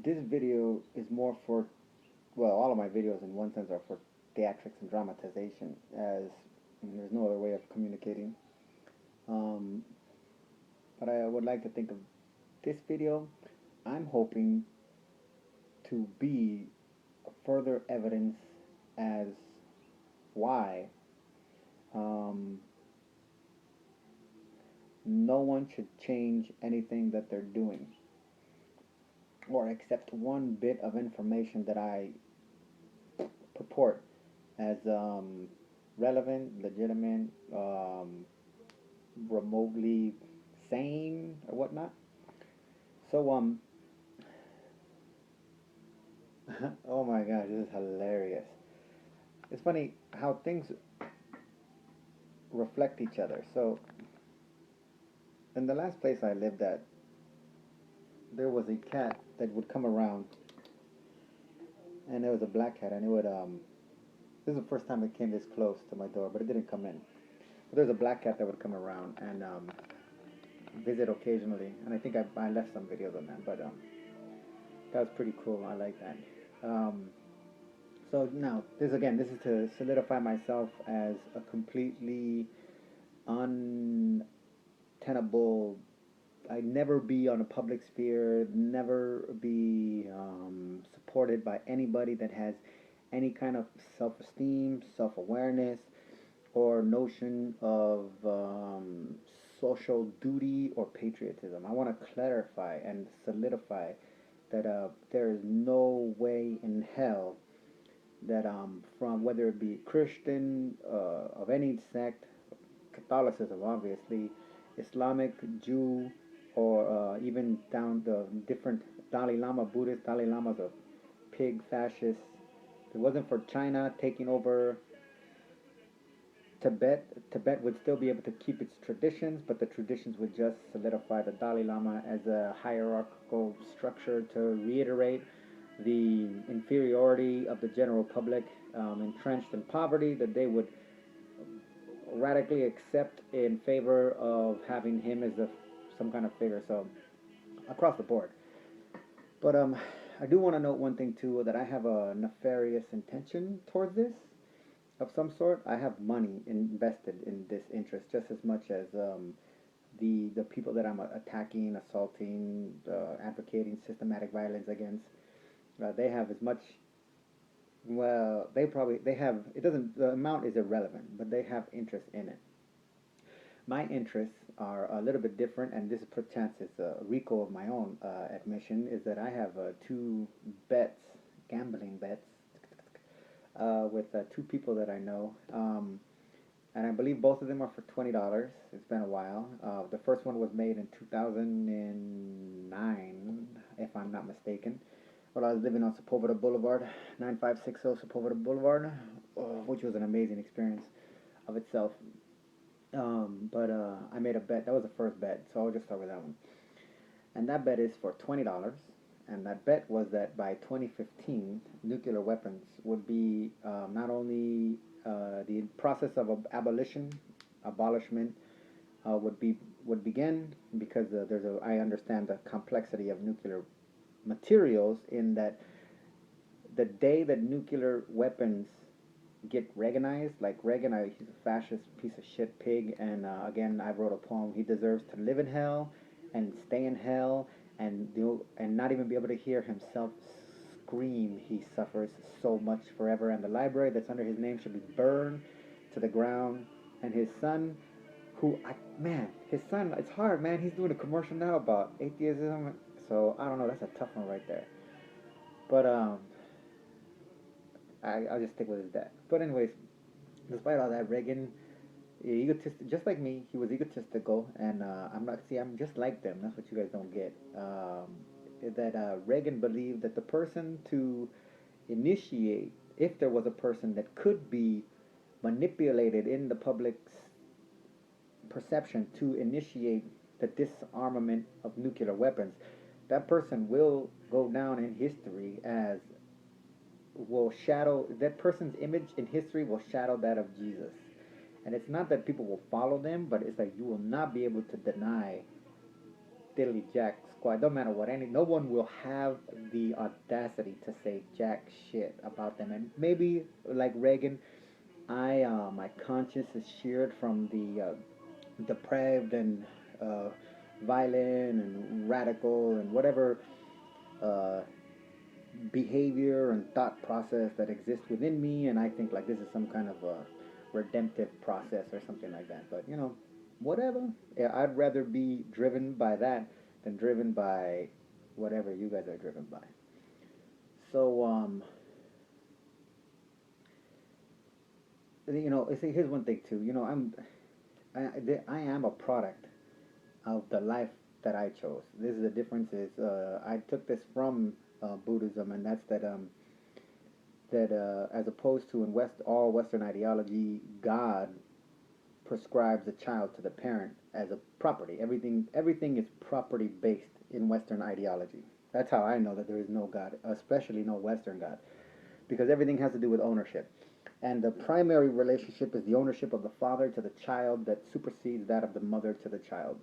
This video is more for, well, all of my videos in one sense are for theatrics and dramatization, as there's no other way of communicating. Um, but I would like to think of this video, I'm hoping to be further evidence as why um, no one should change anything that they're doing or accept one bit of information that I purport as relevant, legitimate, remotely sane, or whatnot. So, oh my gosh, this is hilarious. It's funny how things reflect each other. So, in the last place I lived at, there was a cat that would come around, and it was a black cat, and it would, this is the first time it came this close to my door, but it didn't come in. But there was a black cat that would come around and visit occasionally, and I think I left some videos on that, but that was pretty cool. I like that. Um, so now, this is to solidify myself as a completely untenable. I'd never be on a public sphere, never be supported by anybody that has any kind of self-esteem, self-awareness, or notion of social duty or patriotism. I want to clarify and solidify that there is no way in hell that from whether it be Christian, of any sect, Catholicism obviously, Islamic, Jew, or even down the different Dalai Lama, Buddhist Dalai Lama's a pig fascist. If it wasn't for China taking over Tibet, Tibet would still be able to keep its traditions, but the traditions would just solidify the Dalai Lama as a hierarchical structure to reiterate the inferiority of the general public, entrenched in poverty, that they would radically accept in favor of having him as some kind of figure. So across the board. But I do want to note one thing too, that I have a nefarious intention towards this of some sort. I have money invested in this interest just as much as the people that I'm attacking, assaulting, advocating systematic violence against. They have as much. Well, they have. It doesn't. The amount is irrelevant, but they have interest in it. My interests are a little bit different, and this perchance is a recall of my own admission. Is that I have two bets, gambling bets, with two people that I know. And I believe both of them are for $20. It's been a while. The first one was made in 2009, if I'm not mistaken. While I was living on Sepulveda Boulevard, 9560 Sepulveda Boulevard, which was an amazing experience of itself. But I made a bet. That was the first bet, so I'll just start with that one. And that bet is for $20. And that bet was that by 2015, nuclear weapons would be not only the process of abolishment would begin, because I understand the complexity of nuclear materials, in that the day that nuclear weapons get Reaganized, like Reagan, he's a fascist piece of shit pig, and again, I wrote a poem. He deserves to live in hell and stay in hell, and not even be able to hear himself scream. He suffers so much forever, and the library that's under his name should be burned to the ground. And his son, his son, it's hard, man. He's doing a commercial now about atheism, so I don't know. That's a tough one right there. But I'll just stick with his dad. But anyways, despite all that, Reagan, egotistic, just like me, he was egotistical, and I'm just like them. That's what you guys don't get. That Reagan believed that the person to initiate, if there was a person that could be manipulated in the public's perception to initiate the disarmament of nuclear weapons, that person will go down in history as will shadow that person's image in history will shadow that of Jesus. And it's not that people will follow them, but it's like you will not be able to deny diddly jack squat. Don't matter what any. No one will have the audacity to say jack shit about them. And maybe like Reagan, my conscience is sheared from the depraved and uh, violent and radical and whatever uh, behavior and thought process that exists within me, and I think like this is some kind of a redemptive process or something like that. But whatever. Yeah, I'd rather be driven by that than driven by whatever you guys are driven by. So see, here's one thing too. I am a product of the life that I chose. This is the difference. Is I took this from Buddhism, and that's that as opposed to in all Western ideology, God prescribes a child to the parent as a property. Everything is property based in Western ideology. That's how I know that there is no God, especially no Western God, because everything has to do with ownership. And the primary relationship is the ownership of the father to the child that supersedes that of the mother to the child.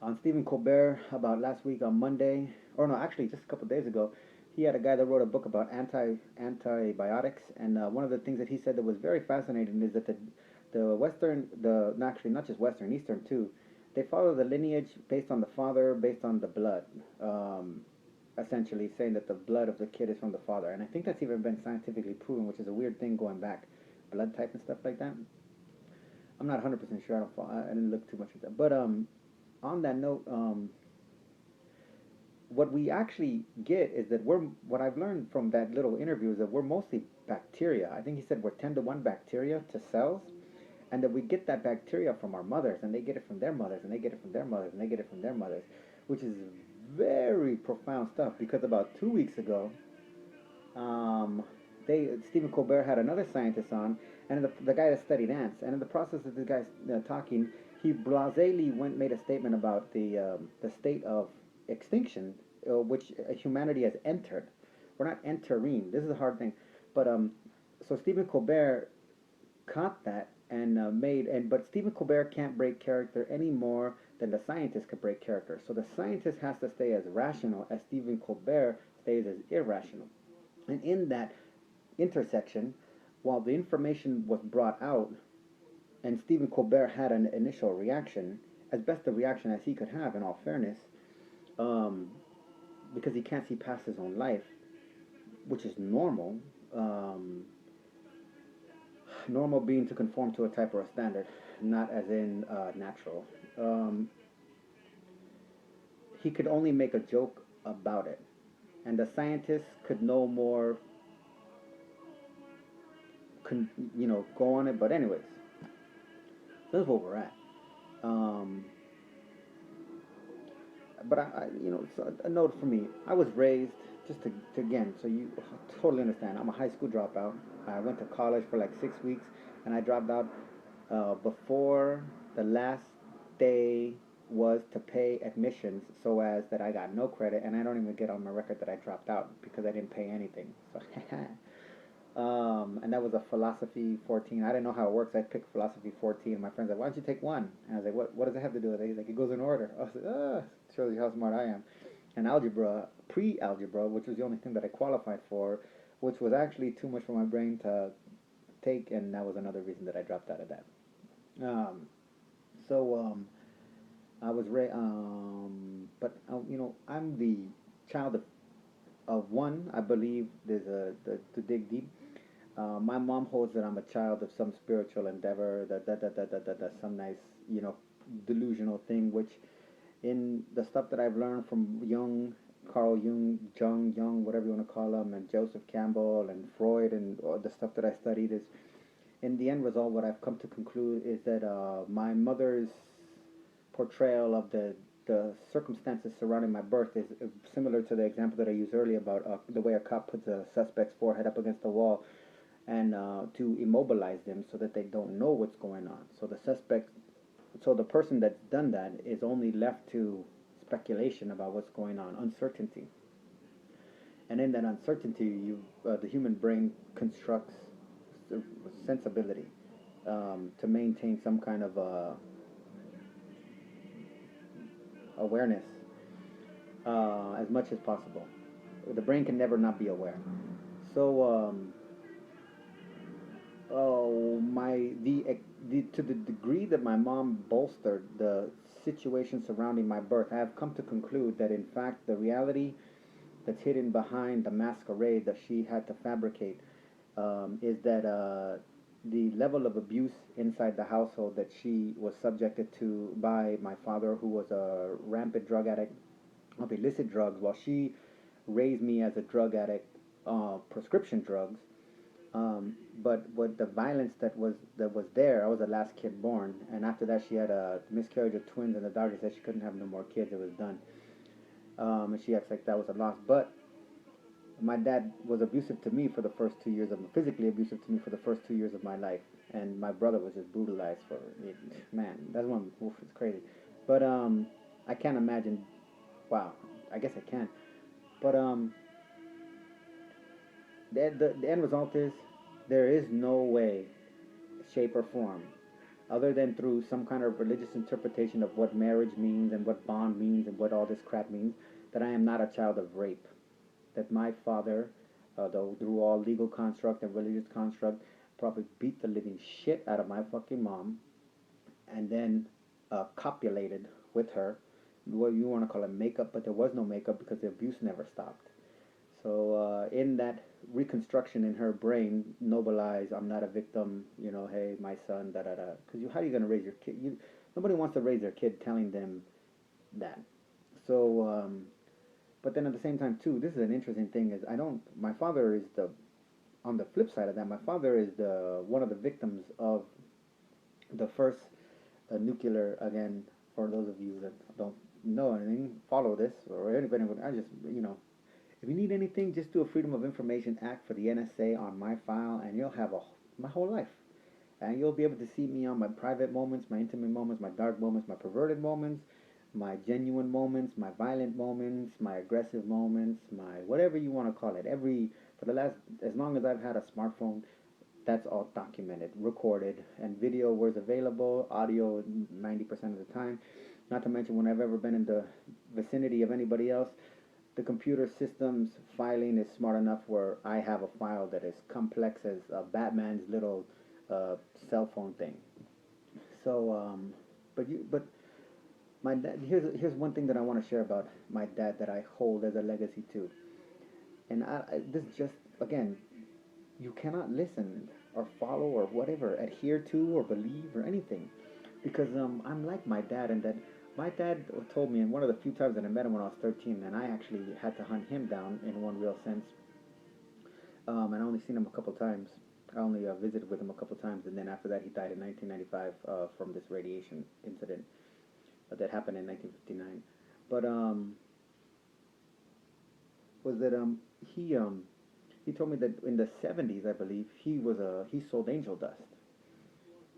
On Stephen Colbert, about last week on Monday, or no, actually just a couple of days ago, he had a guy that wrote a book about antibiotics, and one of the things that he said that was very fascinating is that the Western, the actually not just Western, Eastern too, they follow the lineage based on the father, based on the blood, essentially saying that the blood of the kid is from the father, and I think that's even been scientifically proven, which is a weird thing going back, blood type and stuff like that. I'm not 100% sure. I didn't look too much into that, but on that note, what we actually get is that what I've learned from that little interview is that we're mostly bacteria. I think he said we're 10 to 1 bacteria to cells, and that we get that bacteria from our mothers, and they get it from their mothers, and they get it from their mothers, and they get it from their mothers, which is very profound stuff. Because about 2 weeks ago, um, Stephen Colbert had another scientist on, and the guy that studied ants. And in the process of the guy talking, he blasely made a statement about the state of extinction, which humanity has entered. We're not entering. This is a hard thing, but so Stephen Colbert caught that and but Stephen Colbert can't break character any more than the scientist could break character. So the scientist has to stay as rational as Stephen Colbert stays as irrational. And in that intersection, while the information was brought out, and Stephen Colbert had an initial reaction, as best a reaction as he could have, in all fairness, um, because he can't see past his own life, which is normal. Normal being to conform to a type or a standard, not as in natural. Um, he could only make a joke about it, and the scientists could no more, go on it. But anyways, that's where we're at. Um, but so a note for me. I was raised just to again, so you totally understand. I'm a high school dropout. I went to college for like 6 weeks, and I dropped out before the last day was to pay admissions, so as that I got no credit, and I don't even get on my record that I dropped out because I didn't pay anything. So and that was a philosophy 14. I didn't know how it works. I picked philosophy 14. And my friend's like, "Why don't you take one?" And I was like, "What does it have to do with it?" He's like, "It goes in order." I was like, shows you how smart I am. And algebra, pre-algebra, which was the only thing that I qualified for, which was actually too much for my brain to take, and that was another reason that I dropped out of that. Um, so I was but I'm the child of one. I believe to dig deep. My mom holds that I'm a child of some spiritual endeavor, that some nice, delusional thing, which in the stuff that I've learned from Carl Jung, whatever you want to call him, and Joseph Campbell and Freud, and all the stuff that I studied is, in the end result, what I've come to conclude is that my mother's portrayal of the circumstances surrounding my birth is similar to the example that I used earlier about the way a cop puts a suspect's forehead up against the wall and to immobilize them so that they don't know what's going on. So the person that's done that is only left to speculation about what's going on, uncertainty. And in that uncertainty, the human brain constructs sensibility to maintain some kind of awareness as much as possible. The brain can never not be aware. So, oh my, the to the degree that my mom bolstered the situation surrounding my birth, I have come to conclude that in fact the reality that's hidden behind the masquerade that she had to fabricate is that the level of abuse inside the household that she was subjected to by my father, who was a rampant drug addict of illicit drugs, while she raised me as a drug addict, prescription drugs. But what the violence that was there, I was the last kid born, and after that she had a miscarriage of twins, and the doctor said she couldn't have no more kids. It was done, and she acts like that was a loss. But my dad was abusive to me for the first 2 years of physically abusive to me for the first 2 years of my life, and my brother was just brutalized for it. Man, that's one. Oof, it's crazy. But I can't imagine. Wow, I guess I can. But the end result is there is no way, shape, or form, other than through some kind of religious interpretation of what marriage means and what bond means and what all this crap means, that I am not a child of rape. That my father, though through all legal construct and religious construct, probably beat the living shit out of my fucking mom, and then copulated with her. What you want to call it, makeup, but there was no makeup because the abuse never stopped. So in that reconstruction in her brain, nobilize, I'm not a victim, hey, my son, da da da. Because how are you going to raise your kid? Nobody wants to raise their kid telling them that. So, but then at the same time too, this is an interesting thing. Is I don't. My father is the on the flip side of that. My father is the one of the victims of the first nuclear. Again, for those of you that don't know anything, follow this or anybody. I just if you need anything, just do a Freedom of Information Act for the NSA on my file, and you'll have my whole life. And you'll be able to see me on my private moments, my intimate moments, my dark moments, my perverted moments, my genuine moments, my violent moments, my aggressive moments, my whatever you want to call it. For the last, as long as I've had a smartphone, that's all documented, recorded, and video was available, audio 90% of the time. Not to mention when I've ever been in the vicinity of anybody else, the computer system's filing is smart enough where I have a file that is complex as Batman's little uh, cell phone thing. So, but my dad. Here's one thing that I want to share about my dad that I hold as a legacy too. And this just again, you cannot listen or follow or whatever, adhere to or believe or anything, because I'm like my dad in that my dad told me in one of the few times that I met him when I was 13, and I actually had to hunt him down in one real sense. And I only seen him a couple times. I only visited with him a couple times, and then after that, he died in 1995 from this radiation incident that happened in 1959. But was that he told me that in the 70s, I believe, he sold angel dust,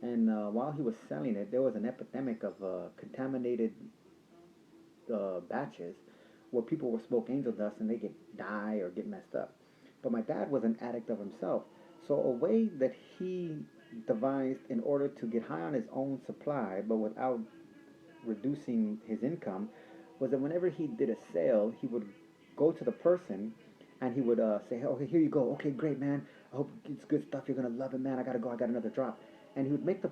and while he was selling it, there was an epidemic of contaminated batches where people would smoke angel dust and they get die or get messed up. But my dad was an addict of himself, so a way that he devised in order to get high on his own supply, but without reducing his income, was that whenever he did a sale, he would go to the person and he would say, "Okay, here you go. Okay, great, man. I hope it's good stuff. You're gonna love it, man. I gotta go. I got another drop." And he would make the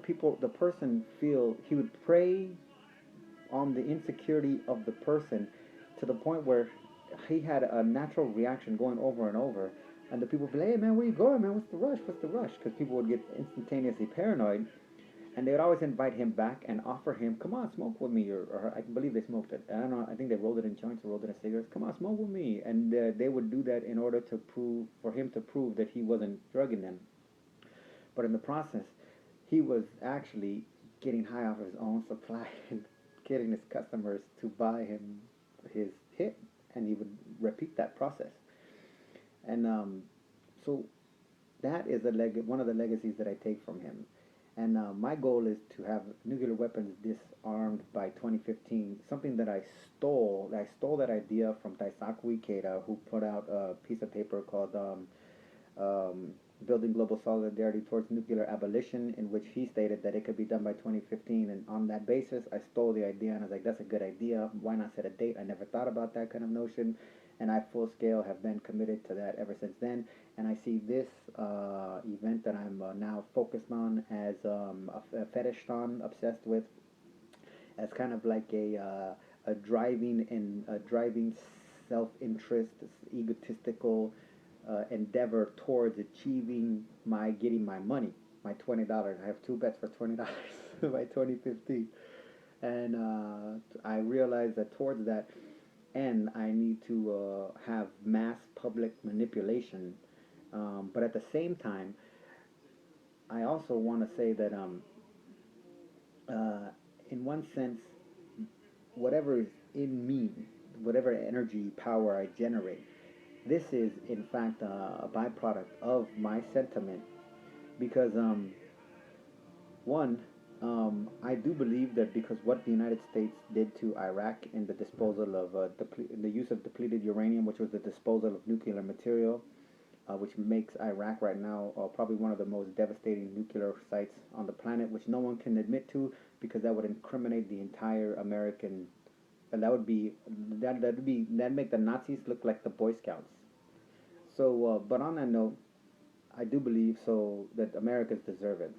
person feel. He would prey on the insecurity of the person to the point where he had a natural reaction going over and over. And the people would be like, "Hey, man, where you going, man? What's the rush? What's the rush?" Because people would get instantaneously paranoid, and they would always invite him back and offer him, "Come on, smoke with me," or I believe they smoked it. I don't know. I think they rolled it in joints or rolled it in cigarettes. "Come on, smoke with me," and they would do that in order to prove for him to prove that he wasn't drugging them. But in the process, he was actually getting high off of his own supply and getting his customers to buy him his hit, and he would repeat that process. And so that is one of the legacies that I take from him. And my goal is to have nuclear weapons disarmed by 2015. Something that I stole. I stole that idea from Daisaku Ikeda, who put out a piece of paper called building global solidarity towards nuclear abolition, in which he stated that it could be done by 2015. And on that basis, I stole the idea and I was like, that's a good idea. Why not set a date? I never thought about that kind of notion. And I full scale have been committed to that ever since then. And I see this event that I'm now focused on as a fetish on, obsessed with, as kind of like a driving and a driving self-interest, egotistical endeavor towards achieving my getting my money, my $20. I have two bets for $20 by 2015, and I realized that towards that end, I need to have mass public manipulation. But at the same time, I also want to say that uh, in one sense, whatever is in me, whatever energy power I generate, this is in fact a byproduct of my sentiment. Because one, I do believe that because what the United States did to Iraq in the disposal of in the use of depleted uranium, which was the disposal of nuclear material, which makes Iraq right now probably one of the most devastating nuclear sites on the planet, which no one can admit to because that would incriminate the entire American. And that would be that make the Nazis look like the Boy Scouts. So, but on that note, I do believe so that Americans deserve it.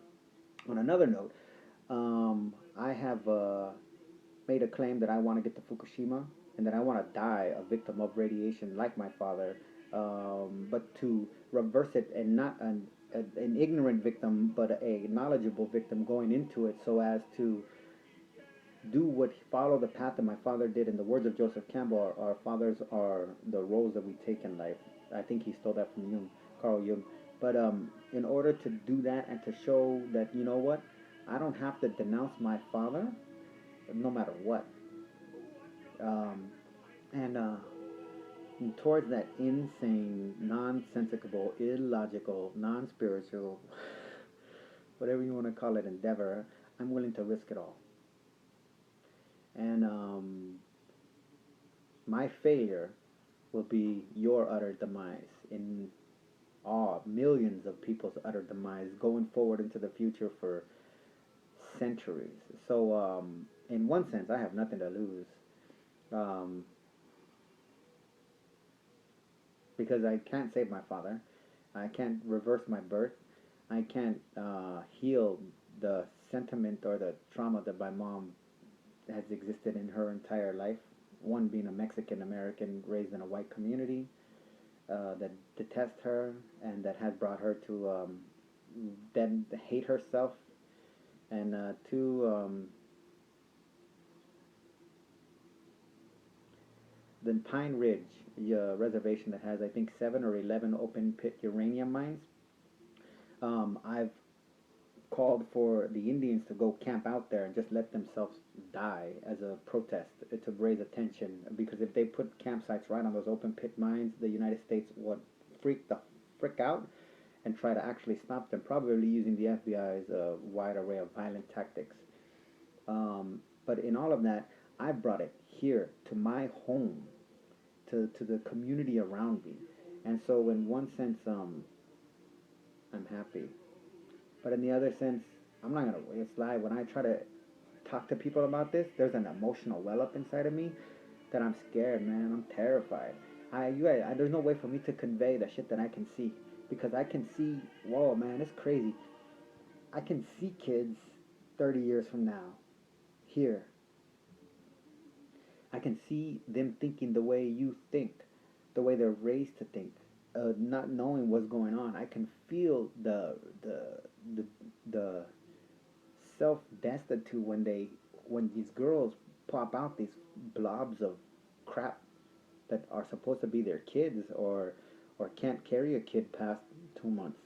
On another note, I have made a claim that I want to get to Fukushima and that I want to die a victim of radiation like my father, but to reverse it and not an ignorant victim, but a knowledgeable victim going into it so as to do what follow the path that my father did. In the words of Joseph Campbell, our fathers are the roles that we take in life. I think he stole that from Jung, Carl Jung. But in order to do that and to show that, you know what, I don't have to denounce my father no matter what. Um, and towards that insane, nonsensical, illogical, non-spiritual, whatever you want to call it, endeavor, I'm willing to risk it all. And my failure will be your utter demise in millions of people's utter demise going forward into the future for centuries. So, in one sense, I have nothing to lose. Um, because I can't save my father. I can't reverse my birth. I can't heal the sentiment or the trauma that my mom has existed in her entire life. One being a Mexican American raised in a white community that detests her and that has brought her to then hate herself. And two, the Pine Ridge reservation that has, I think, 7 or 11 open pit uranium mines. I've called for the Indians to go camp out there and just let themselves die as a protest to raise attention. Because if they put campsites right on those open pit mines, the United States would frick out and try to actually stop them, probably using the FBI's wide array of violent tactics. But in all of that, I brought it here to my home, to the community around me. And so, in one sense, I'm happy. But in the other sense, I'm not gonna waste life. When I try to talk to people about this, there's an emotional well up inside of me that I'm scared, man. I'm terrified. There's no way for me to convey the shit that I can see because I can see. Whoa, man, it's crazy. I can see kids 30 years from now here. I can see them thinking the way you think, the way they're raised to think, not knowing what's going on. I can feel the the self destitute when these girls pop out these blobs of crap that are supposed to be their kids or can't carry a kid past 2 months.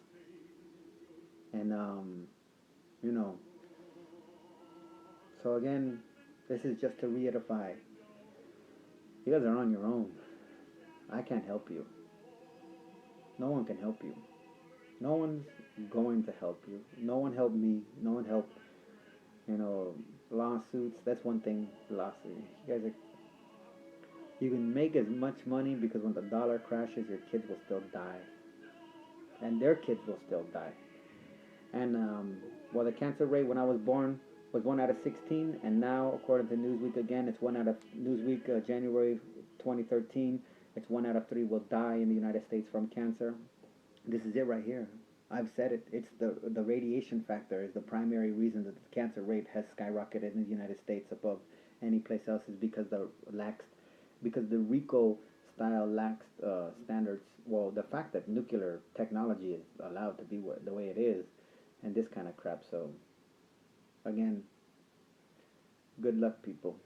And you know, so again, this is just to reiterate, you guys are on your own. I can't help you. No one can help you. No one's going to help you. No one helped me. No one helped. You know, lawsuits. That's one thing. Lawsuits. You can make as much money because when the dollar crashes, your kids will still die. and their kids will still die. And well, the cancer rate when I was born was 1 out of 16, and now according to Newsweek again, it's 1 out of Newsweek January 2013. It's 1 out of 3 will die in the United States from cancer. This is it right here. I've said it. It's the radiation factor is the primary reason that the cancer rate has skyrocketed in the United States above any place else is because the RICO style lax standards. Well, the fact that nuclear technology is allowed to be the way it is, and this kind of crap. So again, good luck, people.